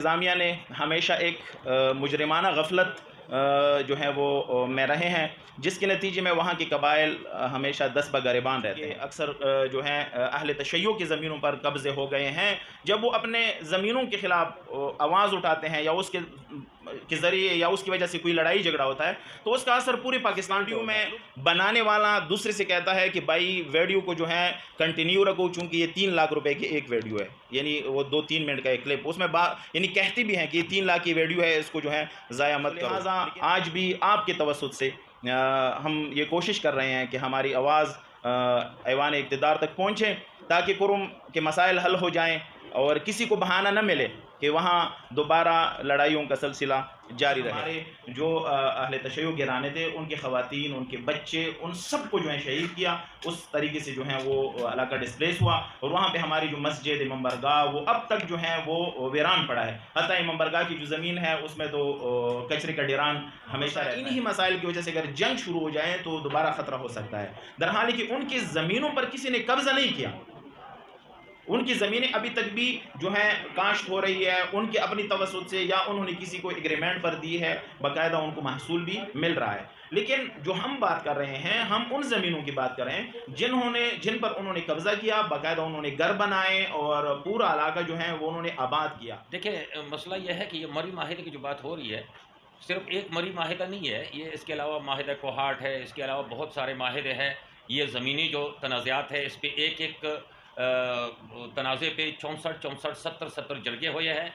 انتظامیہ نے ہمیشہ ایک مجرمانہ غفلت جو ہے وہ میں رہے ہیں، جس کے نتیجے میں وہاں کے قبائل ہمیشہ دست بگریبان رہتے ہیں۔ اکثر جو ہیں اہل تشیع کی زمینوں پر قبضے ہو گئے ہیں۔ جب وہ اپنے زمینوں کے خلاف آواز اٹھاتے ہیں یا اس کے ذریعے یا اس کی وجہ سے کوئی لڑائی جھگڑا ہوتا ہے تو اس کا اثر پورے پاکستان میں بنانے والا دوسرے سے کہتا ہے کہ بھائی ویڈیو کو جو ہے کنٹینیو رکھو، چونکہ یہ 3 لاکھ روپے کی ایک ویڈیو ہے، یعنی وہ 2-3 منٹ کا ایک کلپ، اس میں یعنی کہتی بھی ہیں کہ یہ 3 لاکھ کی ویڈیو ہے، اس کو جو ہے ضائع مت کرو۔ لہٰذا آج بھی آپ کے توسط سے ہم یہ کوشش کر رہے ہیں کہ ہماری آواز ایوان اقتدار تک پہنچے تاکہ کرم کے مسائل حل ہو جائیں اور کسی کو بہانہ نہ ملے کہ وہاں دوبارہ لڑائیوں کا سلسلہ جاری رہے۔ ہمارے جو اہل تشیع گھرانے تھے، ان کے خواتین، ان کے بچے، ان سب کو جو ہے شہید کیا، اس طریقے سے جو ہے وہ علاقہ ڈسپلیس ہوا، اور وہاں پہ ہماری جو مسجد امام برگاہ وہ اب تک جو ہے وہ ویران پڑا ہے۔ حتیٰ امام برگاہ کی جو زمین ہے اس میں تو کچرے کا ڈیران ہمیشہ رہتا ہے۔ انہی مسائل کی وجہ سے اگر جنگ شروع ہو جائے تو دوبارہ خطرہ ہو سکتا ہے، درحال کہ ان کی زمینوں پر کسی نے قبضہ نہیں کیا، ان کی زمینیں ابھی تک بھی جو ہیں کاشت ہو رہی ہے، ان کے اپنی توسط سے یا انہوں نے کسی کو ایگریمنٹ پر دی ہے، باقاعدہ ان کو محصول بھی مل رہا ہے۔ لیکن جو ہم بات کر رہے ہیں، ہم ان زمینوں کی بات کر رہے ہیں جن پر انہوں نے قبضہ کیا، باقاعدہ انہوں نے گھر بنائے اور پورا علاقہ جو ہے وہ انہوں نے آباد کیا۔ دیکھیں، مسئلہ یہ ہے کہ یہ مری معاہدے کی جو بات ہو رہی ہے، صرف ایک مری معاہدہ نہیں ہے یہ، اس کے علاوہ معاہدہ کوہاٹ ہے، اس کے علاوہ بہت سارے معاہدے ہیں۔ یہ زمینی جو تنازعات ہے، اس پہ ایک تنازع پہ 64 70 جرگے ہوئے ہیں۔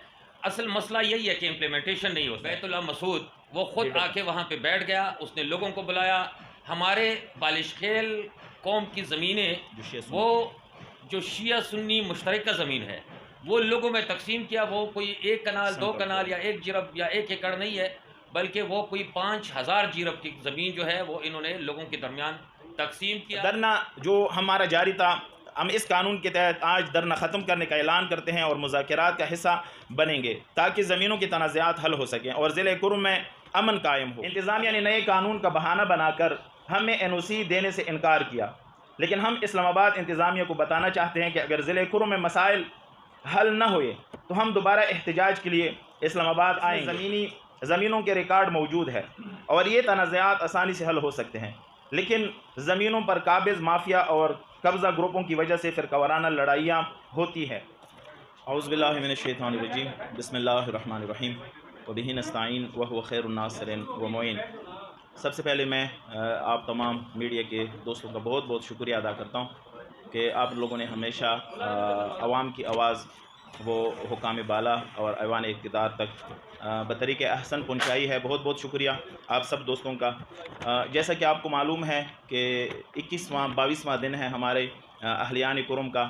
اصل مسئلہ یہی ہے کہ امپلیمنٹیشن نہیں ہوتا۔ بیت اللہ مسعود وہ خود آ کے وہاں پہ بیٹھ گیا، اس نے لوگوں کو بلایا، ہمارے بالش خیل قوم کی زمینیں وہ جو شیعہ سنی مشترکہ زمین ہے وہ لوگوں میں تقسیم کیا۔ وہ کوئی 1 کنال 2 کنال یا 1 جرب یا 1 ایکڑ نہیں ہے، بلکہ وہ کوئی 5000 جرب کی زمین جو ہے وہ انہوں نے لوگوں کے درمیان تقسیم کیا۔ دھرنا جو ہمارا جاری تھا، ہم اس قانون کے تحت آج دھرنا ختم کرنے کا اعلان کرتے ہیں اور مذاکرات کا حصہ بنیں گے تاکہ زمینوں کے تنازعات حل ہو سکیں اور ضلع کرم میں امن قائم ہو۔ انتظامیہ نے نئے قانون کا بہانہ بنا کر ہمیں NOC دینے سے انکار کیا، لیکن ہم اسلام آباد انتظامیہ کو بتانا چاہتے ہیں کہ اگر ضلع کرم میں مسائل حل نہ ہوئے تو ہم دوبارہ احتجاج کے لیے اسلام آباد آئیں گے۔ زمینوں کے ریکارڈ موجود ہے اور یہ تنازعات آسانی سے حل ہو سکتے ہیں، لیکن زمینوں پر قابض مافیا اور قبضہ گروپوں کی وجہ سے فرقہ وارانہ لڑائیاں ہوتی ہے۔ اعوذ باللہ من الشیطان الرجیم، بسم اللہ الرحمن الرحیم، وبہ نستعین وہو خیر الناصرین ومعین۔ سب سے پہلے میں آپ تمام میڈیا کے دوستوں کا بہت بہت شکریہ ادا کرتا ہوں کہ آپ لوگوں نے ہمیشہ عوام کی آواز وہ حکام بالا اور ایوان اقتدار تک بطریق احسن پہنچائی ہے۔ بہت بہت شکریہ آپ سب دوستوں کا۔ جیسا کہ آپ کو معلوم ہے کہ 22واں دن ہے ہمارے اہلیان کرم کا،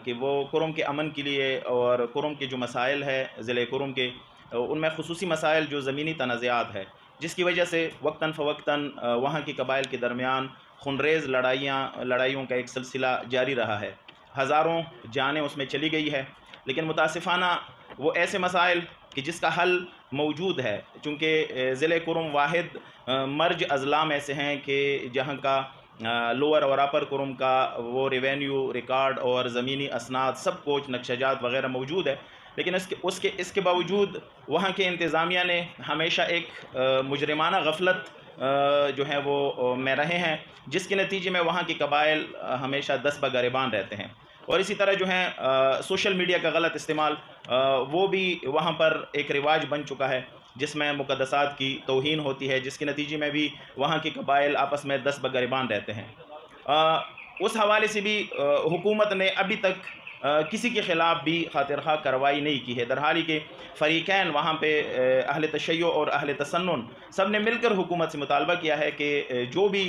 کہ وہ کرم کے امن کے لیے اور کرم کے جو مسائل ہے ضلع کرم کے، ان میں خصوصی مسائل جو زمینی تنازعات ہے، جس کی وجہ سے وقتاً فوقتاً وہاں کے قبائل کے درمیان خونریز لڑائیوں کا ایک سلسلہ جاری رہا ہے۔ ہزاروں جانیں اس میں چلی گئی ہے، لیکن متاسفانہ وہ ایسے مسائل کہ جس کا حل موجود ہے، چونکہ ضلع کرم واحد مرج اضلاع میں سے ہیں کہ جہاں کا لوور اور اپر کرم کا وہ ریونیو ریکارڈ اور زمینی اسناد سب کچھ نقشہ جات وغیرہ موجود ہے، لیکن اس کے باوجود وہاں کے انتظامیہ نے ہمیشہ ایک مجرمانہ غفلت جو ہے وہ میں رہے ہیں، جس کے نتیجے میں وہاں کے قبائل ہمیشہ دست بگریبان رہتے ہیں، اور اسی طرح جو ہے سوشل میڈیا کا غلط استعمال وہ بھی وہاں پر ایک رواج بن چکا ہے، جس میں مقدسات کی توہین ہوتی ہے، جس کے نتیجے میں بھی وہاں کے قبائل آپس میں دست بگریبان رہتے ہیں۔ اس حوالے سے بھی حکومت نے ابھی تک کسی کے خلاف بھی خاطر خواہ کارروائی نہیں کی ہے، درحال کہ فریقین وہاں پہ اہل تشیع اور اہل تسنن سب نے مل کر حکومت سے مطالبہ کیا ہے کہ جو بھی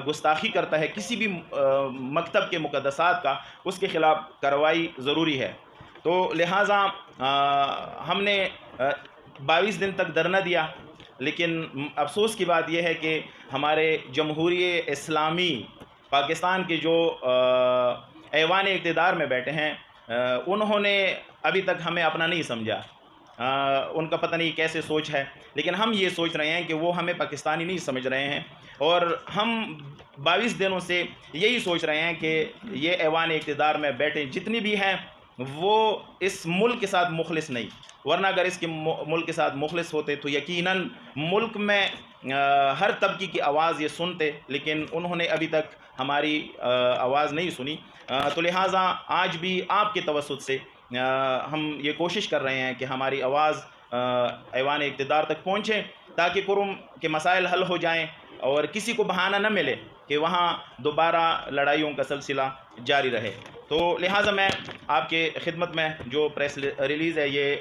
گستاخی کرتا ہے کسی بھی مکتب کے مقدسات کا، اس کے خلاف کارروائی ضروری ہے۔ تو لہٰذا ہم نے 22 دن تک دھرنا دیا، لیکن افسوس کی بات یہ ہے کہ ہمارے جمہوری اسلامی پاکستان کے جو ایوان اقتدار میں بیٹھے ہیں، انہوں نے ابھی تک ہمیں اپنا نہیں سمجھا۔ ان کا پتہ نہیں کیسے سوچ ہے، لیکن ہم یہ سوچ رہے ہیں کہ وہ ہمیں پاکستانی نہیں سمجھ رہے ہیں، اور ہم 22 دنوں سے یہی سوچ رہے ہیں کہ یہ ایوان اقتدار میں بیٹھے جتنی بھی ہیں وہ اس ملک کے ساتھ مخلص نہیں، ورنہ اگر اس کے ملک کے ساتھ مخلص ہوتے تو یقیناً ملک میں ہر طبقے کی آواز یہ سنتے، لیکن انہوں نے ابھی تک ہماری آواز نہیں سنی۔ تو لہٰذا آج بھی آپ کے توسط سے ہم یہ کوشش کر رہے ہیں کہ ہماری آواز ایوان اقتدار تک پہنچے، تاکہ کرم کے مسائل حل ہو جائیں اور کسی کو بہانہ نہ ملے کہ وہاں دوبارہ لڑائیوں کا سلسلہ جاری رہے۔ تو لہٰذا میں آپ کے خدمت میں جو پریس ریلیز ہے یہ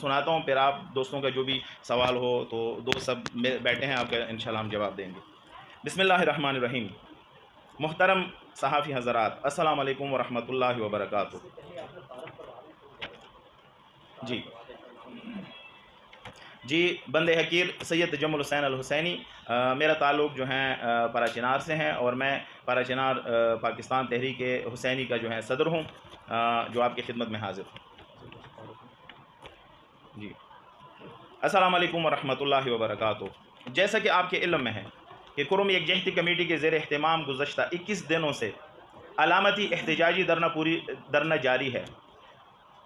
سناتا ہوں، پھر آپ دوستوں کا جو بھی سوال ہو تو دوست سب بیٹھے ہیں، آپ کا انشاءاللہ ہم جواب دیں گے۔ بسم اللہ الرحمن الرحیم۔ محترم صحافی حضرات، السلام علیکم ورحمۃ اللہ وبرکاتہ۔ جی بند حقیر سید تجمل حسین الحسینی، میرا تعلق جو ہے پارا چنار سے ہیں، اور میں پارا چنار پاکستان تحریک حسینی کا جو ہے صدر ہوں، جو آپ کی خدمت میں حاضر ہوں۔ جی السلام علیکم ورحمۃ اللہ وبرکاتہ۔ جیسا کہ آپ کے علم میں ہے کہ کرم یکجہتی کمیٹی کے زیر اہتمام گزشتہ 21 دنوں سے علامتی احتجاجی دھرنا جاری ہے۔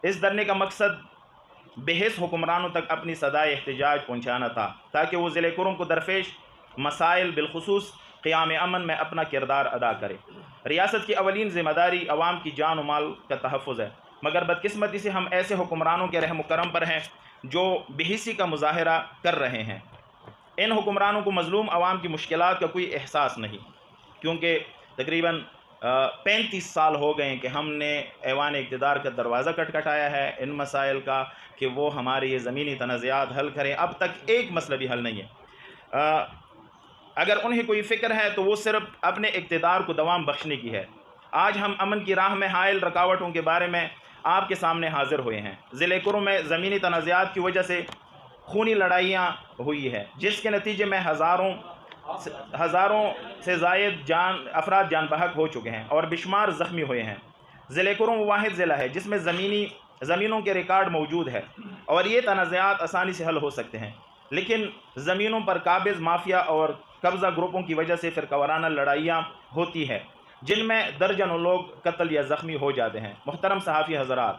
اس دھرنے کا مقصد بحث حکمرانوں تک اپنی صدائے احتجاج پہنچانا تھا، تاکہ وہ ضلع کرم کو درپیش مسائل بالخصوص قیام امن میں اپنا کردار ادا کرے۔ ریاست کی اولین ذمہ داری عوام کی جان و مال کا تحفظ ہے، مگر بدقسمتی سے ہم ایسے حکمرانوں کے رحم و کرم پر ہیں جو بےحسی کا مظاہرہ کر رہے ہیں۔ ان حکمرانوں کو مظلوم عوام کی مشکلات کا کوئی احساس نہیں، کیونکہ تقریباً 35 سال ہو گئے ہیں کہ ہم نے ایوان اقتدار کا دروازہ کھٹکھٹایا ہے ان مسائل کا کہ وہ ہمارے یہ زمینی تنازعات حل کریں، اب تک ایک مسئلہ بھی حل نہیں ہے۔ اگر انہیں کوئی فکر ہے تو وہ صرف اپنے اقتدار کو دوام بخشنے کی ہے۔ آج ہم امن کی راہ میں حائل رکاوٹوں کے بارے میں آپ کے سامنے حاضر ہوئے ہیں۔ ضلع کرم میں زمینی تنازعات کی وجہ سے خونی لڑائیاں ہوئی ہے، جس کے نتیجے میں ہزاروں سے زائد افراد جان بحق ہو چکے ہیں اور بشمار زخمی ہوئے ہیں۔ ضلع کرم واحد ضلع ہے جس میں زمینوں کے ریکارڈ موجود ہے اور یہ تنازعات آسانی سے حل ہو سکتے ہیں، لیکن زمینوں پر قابض مافیا اور قبضہ گروپوں کی وجہ سے فرقہ وارانہ لڑائیاں ہوتی ہے، جن میں درجنوں لوگ قتل یا زخمی ہو جاتے ہیں۔ محترم صحافی حضرات،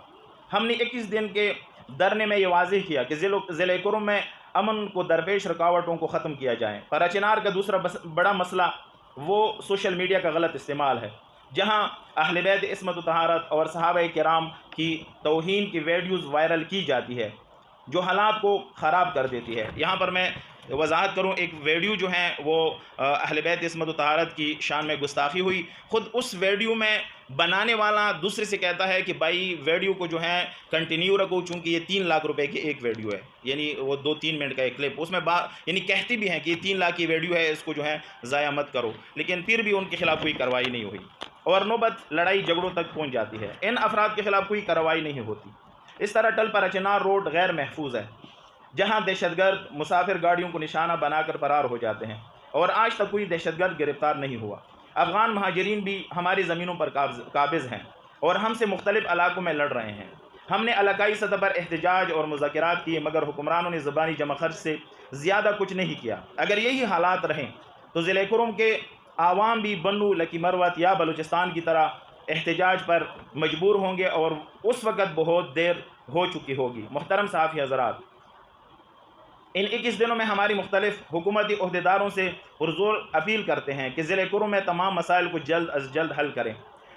ہم نے 21 دن کے دھرنے میں یہ واضح کیا کہ ضلع کرم میں امن کو درپیش رکاوٹوں کو ختم کیا جائے۔ پارا چنار کا دوسرا بڑا مسئلہ وہ سوشل میڈیا کا غلط استعمال ہے، جہاں اہل بیت عصمت و طہارت اور صحابہ کرام کی توہین کی ویڈیوز وائرل کی جاتی ہے، جو حالات کو خراب کر دیتی ہے۔ یہاں پر میں وضاحت کروں، ایک ویڈیو جو ہے وہ اہل بیت عصمت و طہارت کی شان میں گستاخی ہوئی، خود اس ویڈیو میں بنانے والا دوسرے سے کہتا ہے کہ بھائی ویڈیو کو جو ہے کنٹینیو رکھو، چونکہ یہ 3 لاکھ روپے کی ایک ویڈیو ہے، یعنی وہ 2-3 منٹ کا ایک کلپ، اس میں یعنی کہتی بھی ہیں کہ یہ 3 لاکھ کی ویڈیو ہے، اس کو جو ہے ضائع مت کرو، لیکن پھر بھی ان کے خلاف کوئی کارروائی نہیں ہوئی اور نوبت لڑائی جھگڑوں تک پہنچ جاتی ہے۔ ان افراد کے خلاف کوئی کارروائی نہیں ہوتی۔ اس طرح ٹل پارا چنار روڈ غیر محفوظ ہے، جہاں دہشت گرد مسافر گاڑیوں کو نشانہ بنا کر فرار ہو جاتے ہیں، اور آج تک کوئی دہشت گرد گرفتار نہیں ہوا۔ افغان مہاجرین بھی ہماری زمینوں پر قابض ہیں اور ہم سے مختلف علاقوں میں لڑ رہے ہیں۔ ہم نے علاقائی سطح پر احتجاج اور مذاکرات کیے، مگر حکمرانوں نے زبانی جمع خرچ سے زیادہ کچھ نہیں کیا۔ اگر یہی حالات رہیں تو ضلع کرم کے عوام بھی بنو لکی مروت یا بلوچستان کی طرح احتجاج پر مجبور ہوں گے، اور اس وقت بہت دیر ہو چکی ہوگی۔ محترم صحافی حضرات، ان 21 دنوں میں ہماری مختلف حکومتی عہدیداروں سے پرزور اپیل کرتے ہیں کہ ضلع کرم میں تمام مسائل کو جلد از جلد حل کریں،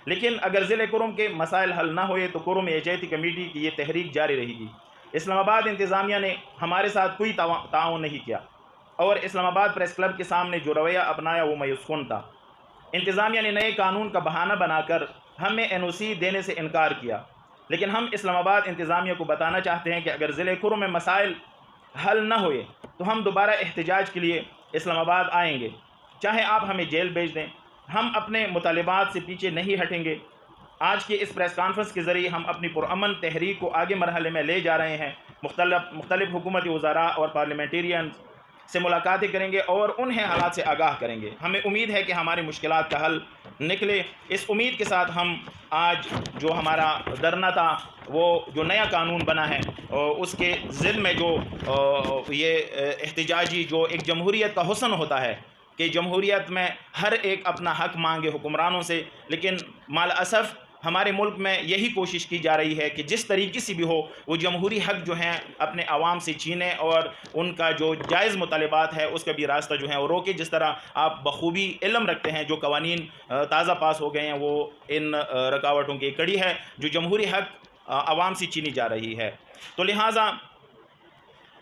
لیکن اگر ضلع کرم کے مسائل حل نہ ہوئے تو کرم یکجہتی کمیٹی کی یہ تحریک جاری رہے گی۔ اسلام آباد انتظامیہ نے ہمارے ساتھ کوئی تعاون نہیں کیا، اور اسلام آباد پریس کلب کے سامنے جو رویہ اپنایا وہ مایوس کن تھا۔ انتظامیہ نے نئے قانون کا بہانہ بنا کر ہمیں NOC دینے سے انکار کیا، لیکن ہم اسلام آباد انتظامیہ کو بتانا چاہتے ہیں کہ اگر ضلع کرم میں مسائل حل نہ ہوئے تو ہم دوبارہ احتجاج کے لیے اسلام آباد آئیں گے، چاہے آپ ہمیں جیل بھیج دیں، ہم اپنے مطالبات سے پیچھے نہیں ہٹیں گے۔ آج کے اس پریس کانفرنس کے ذریعے ہم اپنی پرامن تحریک کو آگے مرحلے میں لے جا رہے ہیں۔ مختلف حکومتی وزراء اور پارلیمنٹیرین سے ملاقاتیں کریں گے اور انہیں حالات سے آگاہ کریں گے۔ ہمیں امید ہے کہ ہماری مشکلات کا حل نکلے۔ اس امید کے ساتھ ہم آج جو ہمارا دھرنا تھا، وہ جو نیا قانون بنا ہے اس کے ضمن میں جو یہ احتجاجی جو ایک جمہوریت کا حسن ہوتا ہے کہ جمہوریت میں ہر ایک اپنا حق مانگے حکمرانوں سے، لیکن مال اسف ہمارے ملک میں یہی کوشش کی جا رہی ہے کہ جس طریقے سے بھی ہو وہ جمہوری حق جو ہیں اپنے عوام سے چھینے اور ان کا جو جائز مطالبات ہے اس کا بھی راستہ جو ہے وہ روکے. جس طرح آپ بخوبی علم رکھتے ہیں جو قوانین تازہ پاس ہو گئے ہیں وہ ان رکاوٹوں کی کڑی ہے جو جمہوری حق عوام سے چھینی جا رہی ہے. تو لہٰذا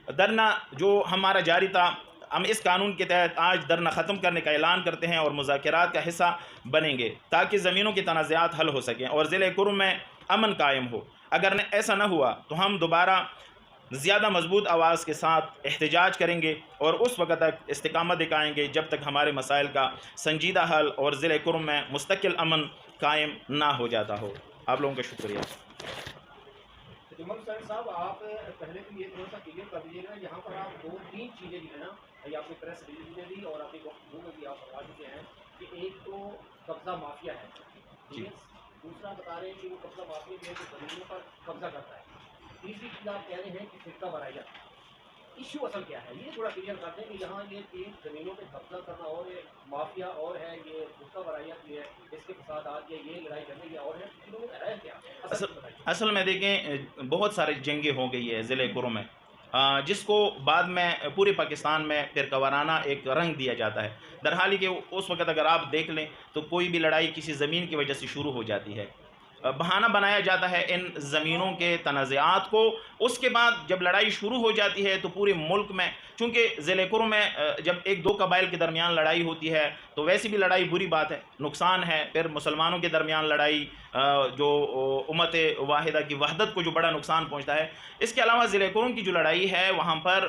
دھرنا جو ہمارا جاری تھا ہم اس قانون کے تحت آج دھرنا ختم کرنے کا اعلان کرتے ہیں اور مذاکرات کا حصہ بنیں گے تاکہ زمینوں کی تنازعات حل ہو سکیں اور ضلع کرم میں امن قائم ہو. اگر ایسا نہ ہوا تو ہم دوبارہ زیادہ مضبوط آواز کے ساتھ احتجاج کریں گے اور اس وقت تک استقامت دکھائیں گے جب تک ہمارے مسائل کا سنجیدہ حل اور ضلع کرم میں مستقل امن قائم نہ ہو جاتا ہو. آپ لوگوں کا شکریہ. جمل صاحب آپ پہلے بھی یہ تھوڑا سا کلیئر کر دیجیے گا. یہاں پر آپ 2-3 چیزیں جو ہے نا یہ آپ نے پریس ریلیز میں بھی اور اپنی گفتگو میں بھی آپ بتا چکے ہیں کہ ایک تو قبضہ مافیا ہے, دوسرا بتا رہے ہیں کہ وہ قبضہ مافیا جو ہے کہ زمینوں پر قبضہ کرتا ہے, تیسری چیز آپ کہہ رہے ہیں کہ فرقہ وارانہ. ایشو اصل کیا ہے یہ تھوڑا کلیئر کر دیں کہ یہاں یہ تین زمینوں پہ قبضہ کرنا اور مافیا اور ہے, یہ فرقہ وارانہ کی ہے, اس کے فسادات یہ لڑائی کرنے یہ اور ہے کیا اصل میں دیکھیں بہت سارے جنگیں ہو گئی ہے ضلع کرم میں جس کو بعد میں پورے پاکستان میں فرقہ وارانہ ایک رنگ دیا جاتا ہے. درحالی کہ اس وقت اگر آپ دیکھ لیں تو کوئی بھی لڑائی کسی زمین کی وجہ سے شروع ہو جاتی ہے, بہانہ بنایا جاتا ہے ان زمینوں کے تنازعات کو. اس کے بعد جب لڑائی شروع ہو جاتی ہے تو پورے ملک میں چونکہ ضلع کرم میں جب ایک دو قبائل کے درمیان لڑائی ہوتی ہے تو ویسی بھی لڑائی بری بات ہے, نقصان ہے. پھر مسلمانوں کے درمیان لڑائی جو امت واحدہ کی وحدت کو جو بڑا نقصان پہنچتا ہے. اس کے علاوہ ضلع کرم کی جو لڑائی ہے وہاں پر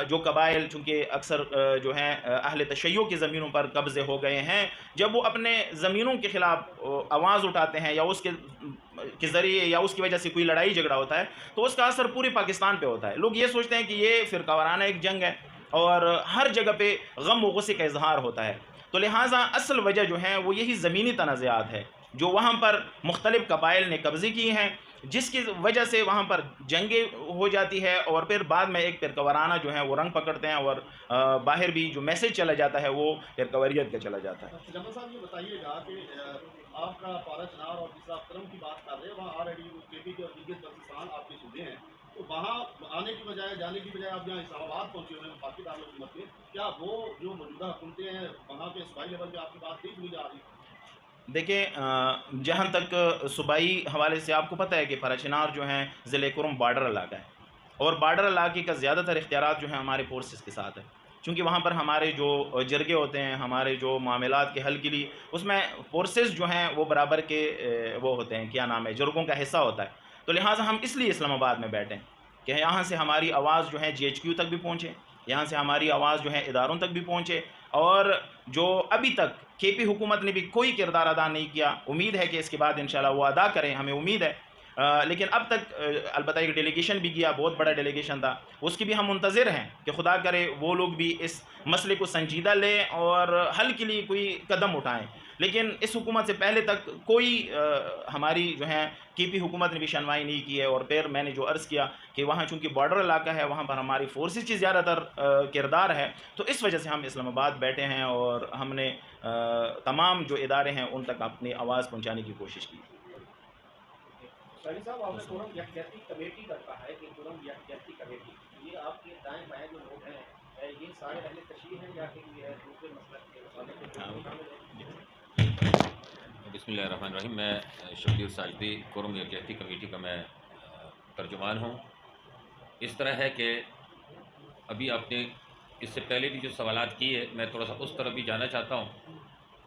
جو قبائل چونکہ اکثر جو ہیں اہل تشیع کی زمینوں پر قبضے ہو گئے ہیں, جب وہ اپنے زمینوں کے خلاف آواز اٹھاتے ہیں یا اس کے ذریعے یا اس کی وجہ سے کوئی لڑائی جھگڑا ہوتا ہے تو اس کا اثر پورے پاکستان پہ ہوتا ہے. لوگ یہ سوچتے ہیں کہ یہ فرقہ وارانہ ایک جنگ ہے اور ہر جگہ پہ غم و غصے کا اظہار ہوتا ہے. تو لہٰذا اصل وجہ جو ہے وہ یہی زمینی تنازعات ہے جو وہاں پر مختلف قبائل نے قبضے کی ہیں, جس کی وجہ سے وہاں پر جنگیں ہو جاتی ہے اور پھر بعد میں ایک فرقہ وارانہ جو ہے وہ رنگ پکڑتے ہیں اور باہر بھی جو میسج چلا جاتا ہے وہ فرقہ واریت کا چلا جاتا ہے. جمل صاحب یہ بتائیے گا کہ آپ کا پارا چنار اور جس آپ کرم کی بات کر رہے ہیں وہاں آلریڈی کے پی کے اور دیگر بلوچستان آپ کے صوبے ہیں, تو وہاں آنے کی بجائے جانے کی بجائے آپ یہاں اسلام آباد پہنچے ہوئے ہیں باقی دارالحکومت میں, کیا وہ جو موجودہ حکومتیں ہیں وہاں پہ صوبائی لیول پہ آپ کی بات نہیں سنی جا رہی؟ دیکھیں جہاں تک صوبائی حوالے سے آپ کو پتہ ہے کہ پارا چنار جو ہیں ضلع کرم بارڈر علاقہ ہے اور بارڈر علاقے کا زیادہ تر اختیارات جو ہیں ہمارے فورسز کے ساتھ ہے, چونکہ وہاں پر ہمارے جو جرگے ہوتے ہیں ہمارے جو معاملات کے حل کے لیے اس میں فورسز جو ہیں وہ برابر کے وہ ہوتے ہیں, کیا نام ہے, جرگوں کا حصہ ہوتا ہے. تو لہٰذا ہم اس لیے اسلام آباد میں بیٹھے ہیں کہ یہاں سے ہماری آواز جو ہے GHQ تک بھی پہنچے, یہاں سے ہماری آواز جو ہے اداروں تک بھی پہنچے. اور جو ابھی تک KP حکومت نے بھی کوئی کردار ادا نہیں کیا, امید ہے کہ اس کے بعد انشاءاللہ وہ ادا کریں, ہمیں امید ہے. لیکن اب تک البتہ ایک ڈیلیگیشن بھی گیا, بہت بڑا ڈیلیگیشن تھا, اس کی بھی ہم منتظر ہیں کہ خدا کرے وہ لوگ بھی اس مسئلے کو سنجیدہ لیں اور حل کے لیے کوئی قدم اٹھائیں. لیکن اس حکومت سے پہلے تک کوئی ہماری جو ہے KP حکومت نے بھی شنوائی نہیں کی ہے. اور پھر میں نے جو عرض کیا کہ وہاں چونکہ بارڈر علاقہ ہے وہاں پر ہماری فورسز کی زیادہ تر کردار ہے, تو اس وجہ سے ہم اسلام آباد بیٹھے ہیں اور ہم نے تمام جو ادارے ہیں ان تک اپنی آواز پہنچانے کی کوشش کی. شاہی صاحب آپ نے کرم یکجہتی کمیٹی کا کہا ہے کہ کرم یکجہتی کمیٹی, یہ آپ کے دائیں بائیں جو لوگ ہیں یہ سارے اہل تشیع ہیں یا کہ یہ دوسرے مسلک کے؟ بسم اللہ الرحمن الرحیم. میں شبیر ساجدی کرم یکجہتی کمیٹی کا میں ترجمان ہوں. اس طرح ہے کہ ابھی آپ نے اس سے پہلے بھی جو سوالات کیے میں تھوڑا سا اس طرف بھی جانا چاہتا ہوں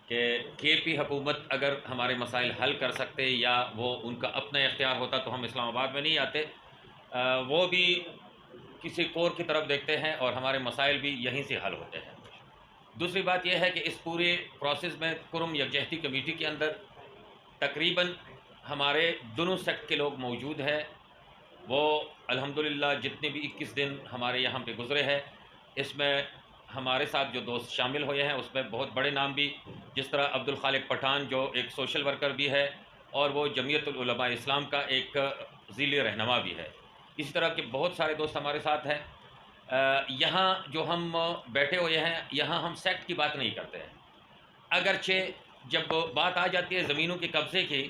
کہ KP حکومت اگر ہمارے مسائل حل کر سکتے یا وہ ان کا اپنا اختیار ہوتا تو ہم اسلام آباد میں نہیں آتے. وہ بھی کسی کور کی طرف دیکھتے ہیں اور ہمارے مسائل بھی یہیں سے حل ہوتے ہیں. دوسری بات یہ ہے کہ اس پورے پروسیس میں کرم یکجہتی کمیٹی کے اندر تقریباً ہمارے دونوں سیکٹ کے لوگ موجود ہیں. وہ الحمدللہ جتنے بھی 21 دن ہمارے یہاں پہ گزرے ہیں اس میں ہمارے ساتھ جو دوست شامل ہوئے ہیں اس میں بہت بڑے نام بھی, جس طرح عبدالخالق پٹھان جو ایک سوشل ورکر بھی ہے اور وہ جمعیت العلماء اسلام کا ایک ذیلی رہنما بھی ہے. اسی طرح کے بہت سارے دوست ہمارے ساتھ ہیں. یہاں جو ہم بیٹھے ہوئے ہیں یہاں ہم سیکٹ کی بات نہیں کرتے ہیں, اگرچہ جب بات آ جاتی ہے زمینوں کے قبضے کی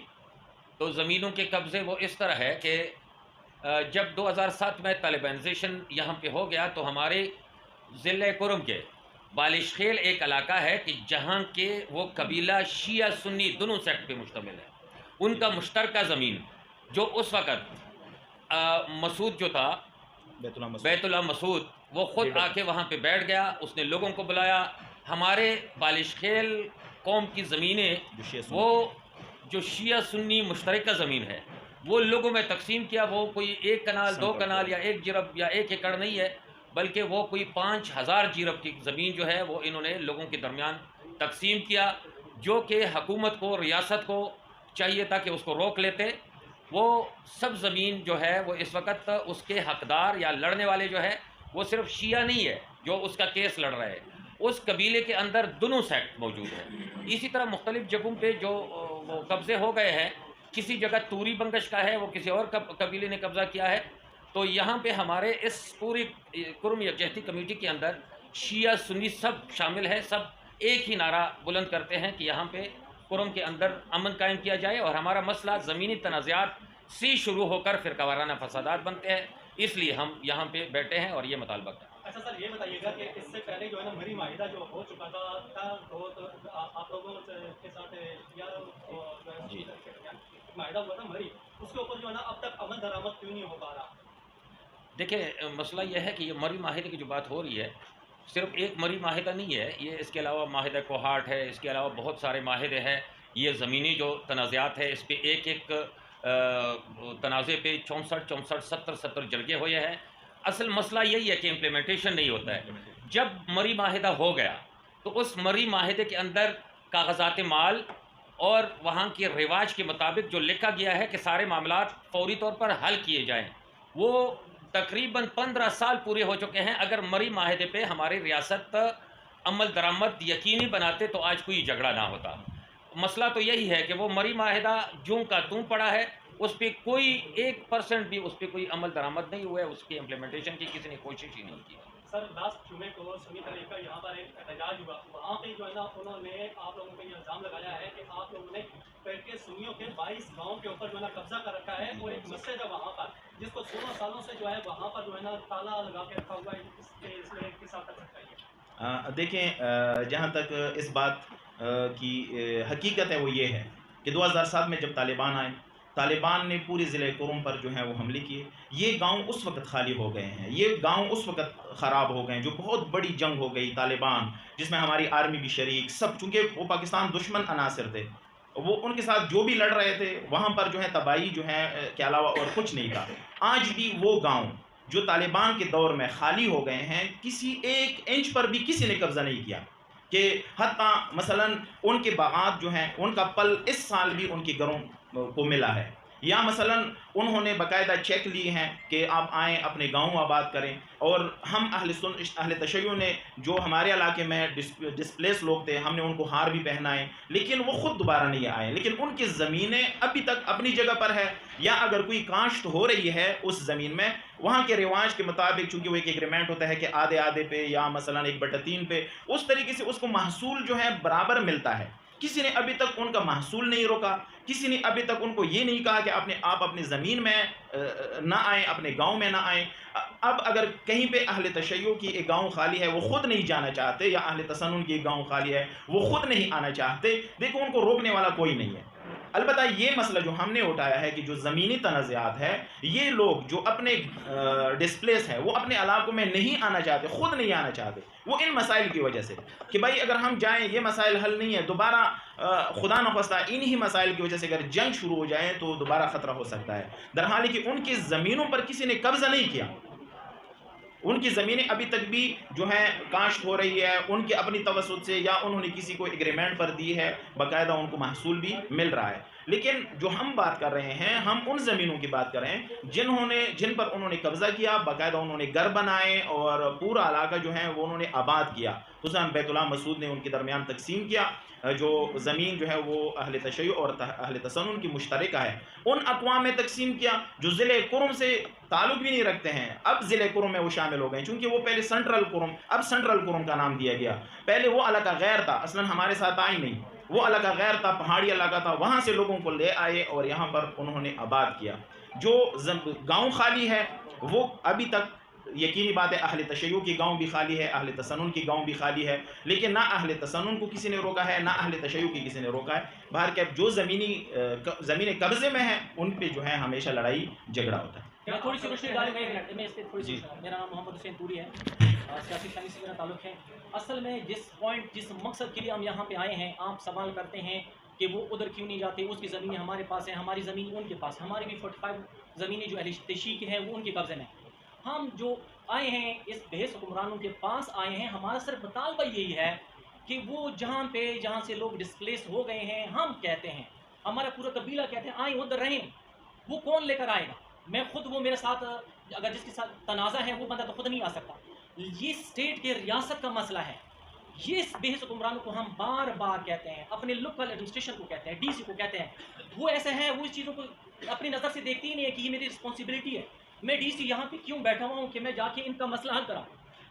تو زمینوں کے قبضے وہ اس طرح ہے کہ جب 2007 میں طالبانائزیشن یہاں پہ ہو گیا تو ہمارے ضلع کرم کے بالش خیل ایک علاقہ ہے کہ جہاں کے وہ قبیلہ شیعہ سنی دونوں سیکٹ پہ مشتمل ہے. ان کا مشترکہ زمین جو اس وقت مسعود جو تھا بیت اللہ مسعود وہ خود آ کے وہاں پہ بیٹھ گیا. اس نے لوگوں کو بلایا. ہمارے بالش خیل قوم کی زمینیں وہ جو شیعہ سنی مشترکہ زمین ہے وہ لوگوں میں تقسیم کیا. وہ کوئی 1 کنال 2 کنال یا 1 جرب یا 1 ایکڑ نہیں ہے بلکہ وہ کوئی 5000 جرب کی زمین جو ہے وہ انہوں نے لوگوں کے درمیان تقسیم کیا, جو کہ حکومت کو ریاست کو چاہیے تھا کہ اس کو روک لیتے. وہ سب زمین جو ہے وہ اس وقت اس کے حقدار یا لڑنے والے جو ہے وہ صرف شیعہ نہیں ہے جو اس کا کیس لڑ رہے ہیں, اس قبیلے کے اندر دونوں سیکٹ موجود ہیں. اسی طرح مختلف جگہوں پہ جو وہ قبضے ہو گئے ہیں, کسی جگہ توری بنگش کا ہے وہ کسی اور قبیلے نے قبضہ کیا ہے. تو یہاں پہ ہمارے اس پوری کرم یکجہتی کمیٹی کے اندر شیعہ سنی سب شامل ہے. سب ایک ہی نعرہ بلند کرتے ہیں کہ یہاں پہ کرم کے اندر امن قائم کیا جائے, اور ہمارا مسئلہ زمینی تنازعات سے شروع ہو کر فرقہ وارانہ فسادات بنتے ہیں. اس لیے ہم یہاں پہ بیٹھے ہیں اور یہ مطالبہ کرتے ہیں. اچھا سر, یہ بتائیے گا کہ اس سے پہلے جو ہے نا مری معاہدہ جو ہو چکا تھا تو آپ لوگوں کے ساتھ معاہدہ ہوا تھا مری, اس کے اوپر جو ہے نا اب تک عمل درآمد کیوں نہیں ہو پا رہا؟ دیکھیں مسئلہ یہ ہے کہ یہ مری معاہدے کی جو بات ہو رہی ہے صرف ایک مری معاہدہ نہیں ہے یہ, اس کے علاوہ معاہدہ کوہاٹ ہے, اس کے علاوہ بہت سارے معاہدے ہیں. یہ زمینی جو تنازعات ہے اس پہ ایک ایک تنازع پہ 64 70 جرگے ہوئے ہیں. اصل مسئلہ یہی ہے کہ امپلیمنٹیشن نہیں ہوتا ہے. جب مری معاہدہ ہو گیا تو اس مری معاہدے کے اندر کاغذات مال اور وہاں کے رواج کے مطابق جو لکھا گیا ہے کہ سارے معاملات فوری طور پر حل کیے جائیں, وہ تقریباً 15 سال پورے ہو چکے ہیں. اگر مری معاہدے پہ ہماری ریاست عمل درآمد یقینی بناتے تو آج کوئی جھگڑا نہ ہوتا. مسئلہ تو یہی ہے کہ وہ مری معاہدہ جوں کا توں پڑا ہے, اس پہ کوئی 1% بھی اس پہ کوئی عمل درآمد نہیں ہوا ہے. اس کی امپلیمنٹیشن کی کسی نے کوشش ہی نہیں کی. سر لاسٹ جمعے کو سنی طریقے کا یہاں پر ایک احتجاج ہوا, وہاں پہ جو ہے نا انہوں نے آپ لوگوں پہ یہ الزام لگایا ہے کہ آپ لوگوں نے فرقے سنیوں کے 22 گاؤں کے اوپر جو ہے نا قبضہ کر رکھا ہے, اور ایک مسجد ہے وہاں پر جس کو 16 سالوں سے جو ہے وہاں پر جو ہے نا تالا لگا کے رکھا ہوا ہے. اس میں کس حد تک سچائی ہے؟ دیکھیں جہاں تک اس بات کی حقیقت ہے وہ یہ ہے کہ 2007 میں جب طالبان آئے, طالبان نے پورے ضلع کرم پر جو ہے وہ حملے کیے. یہ گاؤں اس وقت خالی ہو گئے ہیں, یہ گاؤں اس وقت خراب ہو گئے ہیں, جو بہت بڑی جنگ ہو گئی طالبان جس میں ہماری آرمی بھی شریک, سب چونکہ وہ پاکستان دشمن عناصر تھے, وہ ان کے ساتھ جو بھی لڑ رہے تھے وہاں پر جو ہے تباہی جو ہے کے علاوہ اور کچھ نہیں تھا. آج بھی وہ گاؤں جو طالبان کے دور میں خالی ہو گئے ہیں, کسی 1 انچ پر بھی کسی نے قبضہ نہیں کیا, کہ حتیٰ مثلا ان کے باغات جو ہیں ان کا پل اس سال بھی ان کے گھروں کو ملا ہے, یا مثلا انہوں نے باقاعدہ چیک لی ہیں کہ آپ آئیں اپنے گاؤں آباد کریں. اور ہم اہل تشیع نے جو ہمارے علاقے میں ڈسپلیس لوگ تھے, ہم نے ان کو ہار بھی پہنائے, لیکن وہ خود دوبارہ نہیں آئے. لیکن ان کی زمینیں ابھی تک اپنی جگہ پر ہے, یا اگر کوئی کاشت ہو رہی ہے اس زمین میں وہاں کے رواج کے مطابق, چونکہ وہ ایک ایگریمنٹ ہوتا ہے کہ آدھے پہ یا مثلا 1/3 پہ, اس طریقے سے اس کو محصول جو ہے برابر ملتا ہے. کسی نے ابھی تک ان کا محصول نہیں روکا, کسی نے ابھی تک ان کو یہ نہیں کہا کہ آپ اپنی زمین میں نہ آئیں, اپنے گاؤں میں نہ آئیں. اب اگر کہیں پہ اہل تشیع کی ایک گاؤں خالی ہے وہ خود نہیں جانا چاہتے, یا اہل تسنن کی ایک گاؤں خالی ہے وہ خود نہیں آنا چاہتے, دیکھو ان کو روکنے والا کوئی نہیں ہے. البتہ یہ مسئلہ جو ہم نے اٹھایا ہے کہ جو زمینی تنازعات ہے, یہ لوگ جو اپنے ڈسپلیس ہیں وہ اپنے علاقوں میں نہیں آنا چاہتے, خود نہیں آنا چاہتے, وہ ان مسائل کی وجہ سے کہ بھائی اگر ہم جائیں یہ مسائل حل نہیں ہے, دوبارہ خدا نخواستہ انہی مسائل کی وجہ سے اگر جنگ شروع ہو جائے تو دوبارہ خطرہ ہو سکتا ہے. درحال کہ ان کی زمینوں پر کسی نے قبضہ نہیں کیا, ان کی زمینیں ابھی تک بھی جو ہے کاشت ہو رہی ہے ان کے اپنی توسط سے, یا انہوں نے کسی کو ایگریمنٹ پر دی ہے, باقاعدہ ان کو محصول بھی مل رہا ہے. لیکن جو ہم بات کر رہے ہیں, ہم ان زمینوں کی بات کر رہے ہیں جن پر انہوں نے قبضہ کیا, باقاعدہ انہوں نے گھر بنائے اور پورا علاقہ جو ہے وہ انہوں نے آباد کیا. خصوصاً بیت اللہ مسعود نے ان کے درمیان تقسیم کیا. جو زمین جو ہے وہ اہل تشیع اور اہل تسنن کی مشترکہ ہے, ان اقوام میں تقسیم کیا جو ضلع کرم سے تعلق بھی نہیں رکھتے ہیں. اب ضلع کرم میں وہ شامل ہو گئے, چونکہ وہ پہلے سنٹرل کرم, اب سنٹرل کرم کا نام دیا گیا. پہلے وہ علاقہ غیر تھا, اصلاً ہمارے ساتھ آئی نہیں. وہ علاقہ غیر تھا، پہاڑی علاقہ تھا، وہاں سے لوگوں کو لے آئے اور یہاں پر انہوں نے آباد کیا. جو گاؤں خالی ہے وہ ابھی تک یقینی بات ہے اہل تشیع کی گاؤں بھی خالی ہے، اہل تسنن کی گاؤں بھی خالی ہے، لیکن نہ اہل تسنن کو کسی نے روکا ہے، نہ اہل تشیع کی کسی نے روکا ہے. باہر کے جو زمینیں قبضے میں ہیں ان پہ جو ہے ہمیشہ لڑائی جھگڑا ہوتا ہے. میں تھوڑی سی روشنی ڈالوں گا، ایک منٹ میں اس پہ تھوڑی سی. جی. میرا نام محمد حسین توری ہے، سیاسی فیملی سے میرا تعلق ہے. اصل میں جس مقصد کے لیے ہم یہاں پہ آئے ہیں، آپ سوال کرتے ہیں کہ وہ ادھر کیوں نہیں جاتے، اس کی زمینیں ہمارے پاس ہیں، ہماری زمین ان کے پاس، ہماری بھی 45 زمینیں جو اہل تشیع کی ہیں وہ ان کے قبضے میں. ہم جو آئے ہیں اس بحث حکمرانوں کے پاس آئے ہیں، ہمارا صرف مطالبہ یہی ہے کہ وہ جہاں سے لوگ ڈسپلیس ہو گئے ہیں، ہم کہتے ہیں، ہمارا پورا قبیلہ کہتے ہیں آئیں ادھر رہیں. وہ کون لے کر آئے گا؟ میں خود، وہ میرے ساتھ اگر جس کے ساتھ تنازع ہے وہ بندہ تو خود نہیں آ سکتا. یہ اسٹیٹ کے ریاست کا مسئلہ ہے. یہ اس بحث حکمرانوں کو ہم بار بار کہتے ہیں، اپنے لوکل ایڈمنسٹریشن کو کہتے ہیں، ڈی سی کو کہتے ہیں. وہ ایسے ہیں، وہ اس چیزوں کو اپنی نظر سے دیکھتی ہی نہیں ہے کہ یہ میری رسپانسبلٹی ہے. میں ڈی سی یہاں پہ کیوں بیٹھا ہوا ہوں کہ میں جا کے ان کا مسئلہ حل کراؤں؟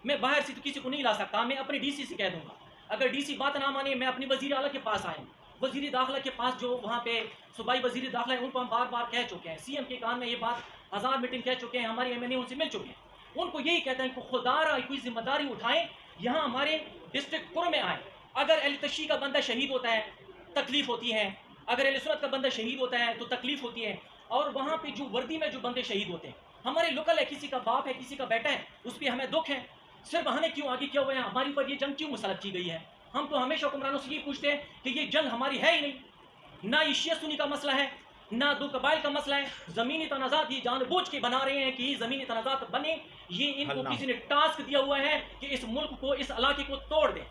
میں باہر سے تو کسی کو نہیں لا سکتا، میں اپنے ڈی سی سے کہہ دوں گا. اگر ڈی سی بات نہ مانے، میں اپنی وزیر اعلیٰ کے پاس آئیں، وزیر داخلہ کے پاس، جو وہاں پہ صوبائی وزیر داخلہ ہے، ان کو ہم بار بار کہہ چکے ہیں. سی ایم کے کان میں یہ بات 1000 میٹنگ کہہ چکے ہیں، ہمارے ایم این اے ان سے مل چکے ہیں. ان کو یہی کہتے ہیں کہ خدا را کوئی ذمہ داری اٹھائیں، یہاں ہمارے ڈسٹرکٹ پر میں آئیں. اگر اہل تشیع کا بندہ شہید ہوتا ہے تکلیف ہوتی ہے، اگر اہل سنت کا بندہ شہید ہوتا ہے تو تکلیف ہوتی ہے. اور وہاں پہ جو وردی میں جو بندے شہید ہوتے ہیں، ہمارے لوکل ہے، کسی کا باپ ہے، کسی کا بیٹا ہے، اس پہ ہمیں دکھ ہے. صرف ہمیں کیوں آگے کیا ہوا ہے، ہماری پر یہ جنگ کیوں مسلط کی گئی ہے؟ ہم تو ہمیشہ حکمرانوں سے یہ پوچھتے ہیں کہ یہ جنگ ہماری ہے ہی نہیں. نہ یہ شیعہ سنی کا مسئلہ ہے، نہ دو قبائل کا مسئلہ ہے. زمینی تنازعات یہ جان بوجھ کے بنا رہے ہیں کہ یہ زمینی تنازعات بنے. یہ ان کو کسی نے ٹاسک دیا ہوا ہے کہ اس ملک کو، اس علاقے کو توڑ دیں.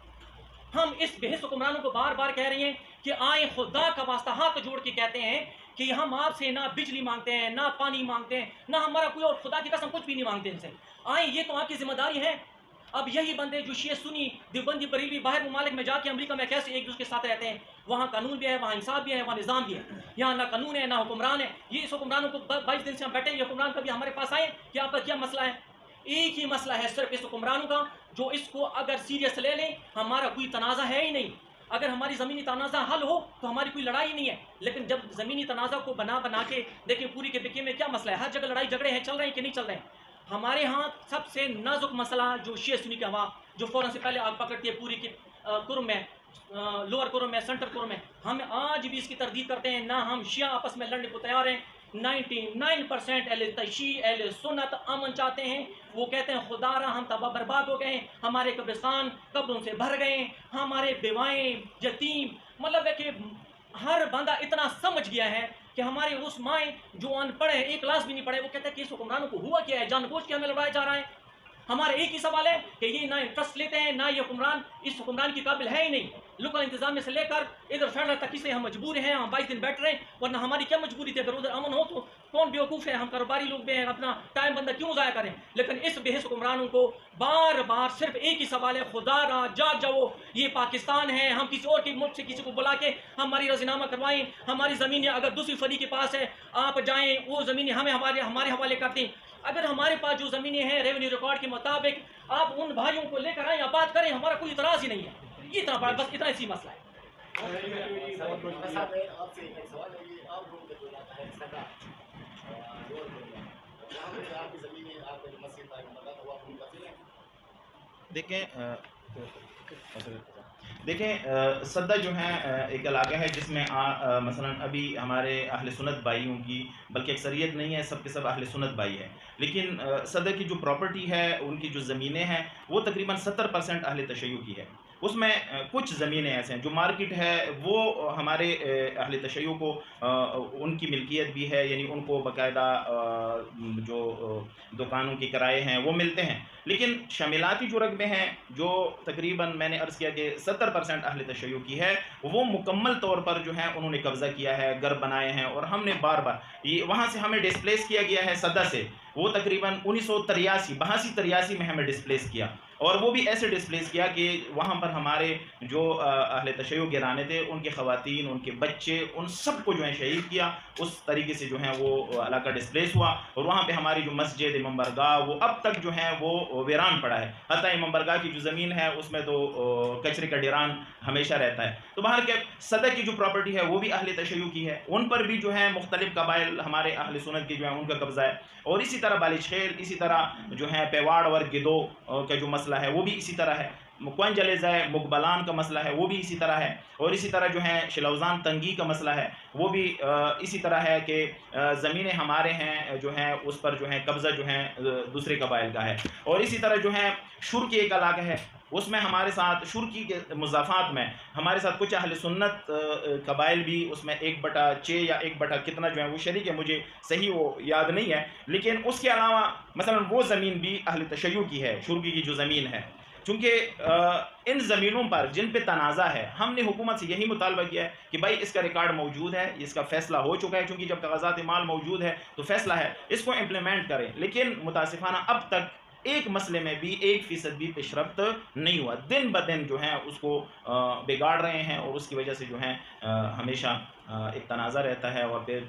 ہم اس بحث حکمرانوں کو بار بار کہہ رہے ہیں کہ آئیں، خدا کا واسطہ ہاتھ جوڑ کے کہتے ہیں کہ ہم آپ سے نہ بجلی مانگتے ہیں، نہ پانی مانگتے ہیں، نہ ہمارا کوئی اور خدا کی قسم کچھ بھی نہیں مانگتے ان سے. آئیں، یہ تو آپ کی ذمہ داری ہے. اب یہی بندے جو شیعہ سنی، دیوبندی، بریلوی باہر ممالک میں جا کے امریکہ میں کیسے ایک دوسرے کے ساتھ رہتے ہیں، وہاں قانون بھی ہے، وہاں انصاف بھی ہے، وہاں نظام بھی ہے. یہاں نہ قانون ہے، نہ حکمران ہے. یہ اس حکمرانوں کو 22 دن سے ہم بیٹھے ہیں، یہ حکمران کبھی ہمارے پاس آئے کہ آپ کا کیا مسئلہ ہے؟ ایک ہی مسئلہ ہے صرف اس حکمرانوں کا، جو اس کو اگر سیریس لے لیں. ہمارا کوئی تنازع ہے ہی نہیں. اگر ہماری زمینی تنازع حل ہو تو ہماری کوئی لڑائی نہیں ہے. لیکن جب زمینی تنازع کو بنا کے دیکھیں، پوری کے بکے میں کیا مسئلہ ہے، ہر جگہ لڑائی جھگڑے ہیں، چل رہے ہیں کہ نہیں چل رہے ہیں. ہمارے ہاں سب سے نازک مسئلہ جو شیعہ سنی کا ہوا، جو فوراً سے پہلے آگ پکڑتی ہے پوری کی کرم میں، لوور کرم میں، سینٹر کرم میں. ہم آج بھی اس کی تردید کرتے ہیں. نہ ہم شیعہ آپس میں لڑنے کو تیار ہیں. 99% اہل تشیع، اہل سنت امن چاہتے ہیں. وہ کہتے ہیں خدا را ہم تباہ برباد ہو گئے ہیں، ہمارے قبرستان قبروں سے بھر گئے ہیں، ہمارے بیوائیں یتیم. مطلب ہے کہ ہر بندہ اتنا سمجھ گیا ہے کہ ہمارے اس مائیں جو ان پڑھ ہیں، ایک کلاس بھی نہیں پڑھے، وہ کہتے ہیں کہ اس حکمرانوں کو ہوا کیا ہے، جان بوجھ کے ہمیں لڑایا جا رہا ہے. ہمارا ایک ہی سوال ہے کہ یہ نہ انٹرسٹ لیتے ہیں، نہ یہ حکمران اس حکمران کی قابل ہے ہی نہیں. لوکل انتظامیہ سے لے کر ادھر فیڈرل تک اسے ہم مجبور ہیں، ہم 22 دن بیٹھ رہے ہیں. ورنہ ہماری کیا مجبوری تھی؟ اگر ادھر امن ہو تو کون بیوقوف ہے؟ ہم کاروباری لوگ بھی ہیں، اپنا ٹائم بندہ کیوں ضائع کریں؟ لیکن اس بحث حکمرانوں کو بار بار صرف ایک ہی سوال ہے، خدا را جاگ جاؤ، یہ پاکستان ہے. ہم کسی اور کے ملک سے کسی کو بلا کے ہماری رضینامہ کروائیں. ہماری زمینیں اگر دوسری فریق کے پاس ہے، آپ جائیں، وہ زمینیں ہمیں ہمارے حوالے کر دیں. اگر ہمارے پاس جو زمینیں ہیں ریونیو ریکارڈ کے مطابق، آپ ان بھائیوں کو لے کر آئیں، آباد کریں. ہمارا کوئی اعتراض ہی نہیں ہے. یہ اتنا بڑا، بس اتنا اسی مسئلہ ہے. دیکھیں صدہ جو ہے ایک علاقہ ہے جس میں مثلا ابھی ہمارے اہل سنت بھائیوں کی، بلکہ اکثریت نہیں ہے، سب کے سب اہل سنت بھائی ہیں. لیکن صدہ کی جو پراپرٹی ہے، ان کی جو زمینیں ہیں، وہ تقریباً 70% اہل تشیع کی ہے. اس میں کچھ زمینیں ایسے ہیں جو مارکیٹ ہے وہ ہمارے اہل تشیع کو ان کی ملکیت بھی ہے، یعنی ان کو باقاعدہ جو دکانوں کے کرائے ہیں وہ ملتے ہیں. لیکن شاملاتی جو رقبے ہیں، جو تقریباً میں نے عرض کیا کہ 70% اہل تشیع کی ہے، وہ مکمل طور پر جو ہے انہوں نے قبضہ کیا ہے، گھر بنائے ہیں. اور ہم نے بار بار وہاں سے ہمیں ڈسپلیس کیا گیا ہے صدہ سے. وہ تقریباً 1983 میں ہمیں ڈسپلیس کیا. اور وہ بھی ایسے ڈسپلیس کیا کہ وہاں پر ہمارے جو اہل تشیع گرانے تھے ان کے خواتین، ان کے بچے، ان سب کو جو ہے شہید کیا. اس طریقے سے جو ہے وہ علاقہ ڈسپلیس ہوا، اور وہاں پہ ہماری جو مسجد امام برگاہ وہ اب تک جو ہے وہ ویران پڑا ہے. حتیٰ امام برگاہ کی جو زمین ہے اس میں تو کچرے کا ڈیران ہمیشہ رہتا ہے. تو باہر کے صدر کی جو پراپرٹی ہے وہ بھی اہل تشیع کی ہے، ان پر بھی جو ہے مختلف قبائل ہمارے اہل سنت کی جو ہے ان کا قبضہ ہے. اور اسی طرح بالش خیل، اسی طرح جو ہے پیواڑ اور گدو کا جو مسئلہ ہے وہ بھی اسی طرح ہے. کوئن جلیزہ مقبلان کا مسئلہ ہے وہ بھی اسی طرح ہے. اور اسی طرح جو ہے شلوزان تنگی کا مسئلہ ہے وہ بھی اسی طرح ہے کہ زمینیں ہمارے ہیں جو ہیں اس پر جو ہے قبضہ جو ہے دوسرے قبائل کا ہے. اور اسی طرح جو ہے شرکی ایک علاقہ ہے، اس میں ہمارے ساتھ شرکی کے مضافات میں ہمارے ساتھ کچھ اہل سنت قبائل بھی اس میں 1/6 یا 1/ کتنا جو ہے وہ شریک ہے، مجھے صحیح وہ یاد نہیں ہے. لیکن اس کے علاوہ مثلا وہ زمین بھی اہل تشیع کی ہے، شرکی کی جو زمین ہے. چونکہ ان زمینوں پر جن پہ تنازع ہے، ہم نے حکومت سے یہی مطالبہ کیا ہے کہ بھائی اس کا ریکارڈ موجود ہے، اس کا فیصلہ ہو چکا ہے، چونکہ جب کاغذات مال موجود ہے تو فیصلہ ہے، اس کو امپلیمنٹ کریں. لیکن متاسفانہ اب تک ایک مسئلے میں بھی 1% بھی پیش رفت نہیں ہوا. دن بدن جو ہے اس کو بگاڑ رہے ہیں، اور اس کی وجہ سے جو ہے ہمیشہ ایک تنازع رہتا ہے، اور پھر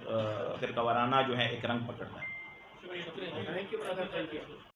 فرقہ وارانہ جو ہے ایک رنگ پکڑتا ہے. Thank you Brother, thank you.